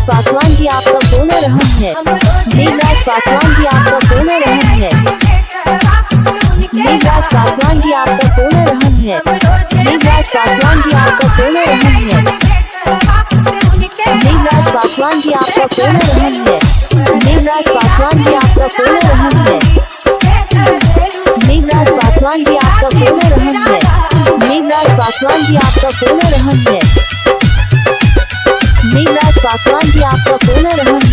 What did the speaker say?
पासवान जी आपका फोन आ रहा है। देवराज पासवान जी आपका फोन आ रहा है। देवराज पासवान जी आपका फोन आ रहा है। देवराज पासवान जी आपका फोन आ रहा है। देवराज पासवान जी आपका फोन आ रहा है। देवराज पासवान जी आपका फोन आ रहा है। देवराज पासवान जी आपका फोन आ रहा है। देवराज पासवान जी आपका फोन आ रहा है। देवराज पासवान जी आपका फोन आ रहा है।